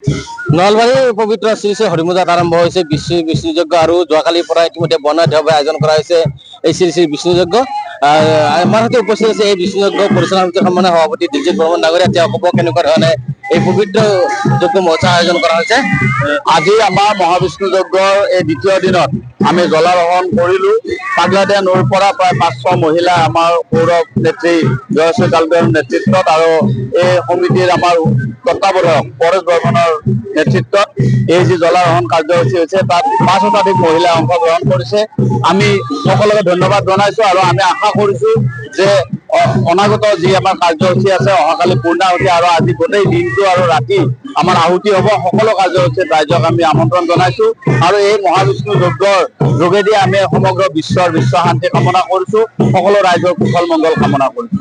নলবাৰীৰ পবিত্ৰ শ্ৰী শ্ৰী হৰিমূজাত আৰম্ভ হৈছে বিষ্ণুযজ্ঞ আৰু যোৱাকালিৰ পৰা ইতিমধ্যে বৰ্ণাঢ্যভাৱে আয়োজন কৰা হৈছে এই শ্ৰী শ্ৰী বিষ্ণুযজ্ঞ। আমাৰ সৈতে উপস্থিত আছে এই বিষ্ণুযজ্ঞ পৰিচালনা সমিতিৰ সম্মানীয় সভাপতি দিলজিৎ বৰ্মন ডাঙৰীয়া। তেওঁ ক'ব কেনেকুৱা ধৰণে এই পবিত্ৰ যজ্ঞ মহোৎসৱ আয়োজন কৰা হৈছে। আজি আমাৰ মহাবিষ্ণু যজ্ঞৰ এই দ্বিতীয় দিনত আমি জলাৰোহণ কৰিলো। পাগলাদিয়া নৈৰ পৰা প্ৰায় 500 মহিলা আমাৰ গৌৰৱ নেত্ৰী জয়শ্ৰী তালুকৰ নেতৃত্বত আৰু এই সমিতিৰ আমাৰ তত্ত্বাৱধায়ক পৰেশ বৰ্মনৰ নেতৃত্বত এই যি জলাৰোহণ কাৰ্যসূচী হৈছে তাত 5 শতাধিক মহিলাই অংশগ্ৰহণ কৰিছে। আমি সকলোকে ধন্যবাদ জনাইছো আৰু আমি আশা কৰিছো যে অনাগত যি আমাৰ কাৰ্যসূচী আছে অহাকালি পূৰ্ণাহুতি আৰু আজি গোটেই দিনটো আৰু ৰাতি আমাৰ আহুতি হ'ব। সকলো কাৰ্যসূচীত ৰাইজক আমি আমন্ত্ৰণ জনাইছো আৰু এই মহাবিষ্ণু যজ্ঞৰ যোগেদি আমি সমগ্ৰ বিশ্ব শান্তি কামনা কৰিছো। সকলো ৰাইজৰ কুশল মংগল কামনা কৰিছো।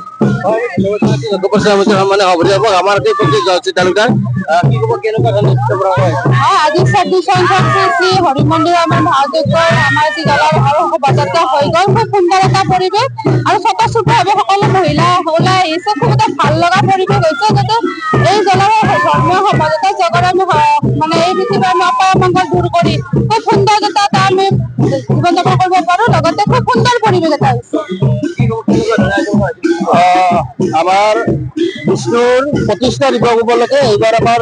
আজি 26 সংখ্যক শ্ৰী হৰি মন্দিৰৰ আমাৰ মহাযজ্ঞৰ আমাৰ যি জলাৰোহণ শোভাযাত্ৰা হৈ গ'ল, খুব সুন্দৰ এটা পৰিৱেশ আৰু স্বতঃস্ফূৰ্তভাৱে সকলো মহিলা ওলাই আহিছে। খুব এটা ভাল লগা পৰিৱেশ হৈছে, যাতে এই ধৰ্মীয় শোভাযাত্ৰা জগৰ আমি মানে এই পৃথিৱীৰ আমি অপমংগল দূৰ কৰি খুব সুন্দৰ এটা আমি জীৱন যাপন কৰিব পাৰো। লগতে খুব সুন্দৰ পৰিৱেশ এটা হৈছে। আমাৰ বিষ্ণুৰ প্ৰতিষ্ঠা দিৱস উপলক্ষে এইবাৰ আমাৰ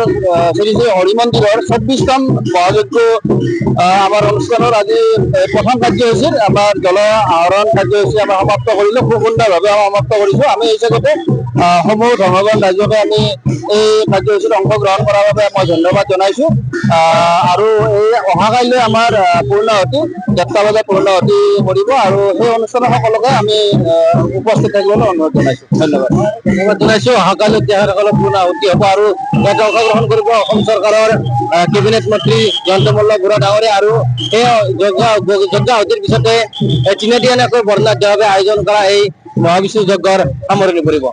শ্ৰী শ্ৰী হৰি মন্দিৰৰ 24তম মহাযজ্ঞ আমাৰ অনুষ্ঠানৰ আজি প্ৰথম কাৰ্যসূচীৰ আমাৰ জল আহৰণ কাৰ্যসূচী আমাৰ সমাপ্ত কৰিলো। খুব সুন্দৰভাৱে সমাপ্ত কৰিছো। আমি এই হিচাপতে সমূহ ধৰ্মৱান ৰাইজকে আমি এই কাৰ্যসূচীত অংশগ্ৰহণ কৰাৰ বাবে মই ধন্যবাদ জনাইছো। আৰু এই অহাকাইলৈ আমাৰ পূৰ্ণাহুতি 7টা বজাত পূৰ্ণাহুতি কৰিব আৰু সেই অনুষ্ঠানত সকলোকে আমি উপস্থিত থাকিবলৈ অনুৰোধ জনাইছো। ধন্যবাদ জনাইছো। অহাকাইলৈ তেখেতসকলৰ পূৰ্ণাহুতি হ'ব আৰু ইয়াত অংশগ্ৰহণ কৰিব অসম চৰকাৰৰ কেবিনেট মন্ত্ৰী জয়ন্ত মল্ল বৰুৱা ডাঙৰীয়া আৰু সেই যজ্ঞাহুতিৰ পিছতে তিনিদিনীয়াকৈ বৰ্ণাঢ্যভাৱে আয়োজন কৰা এই মহাবিষ্ণু যজ্ঞৰ সামৰণি পৰিব।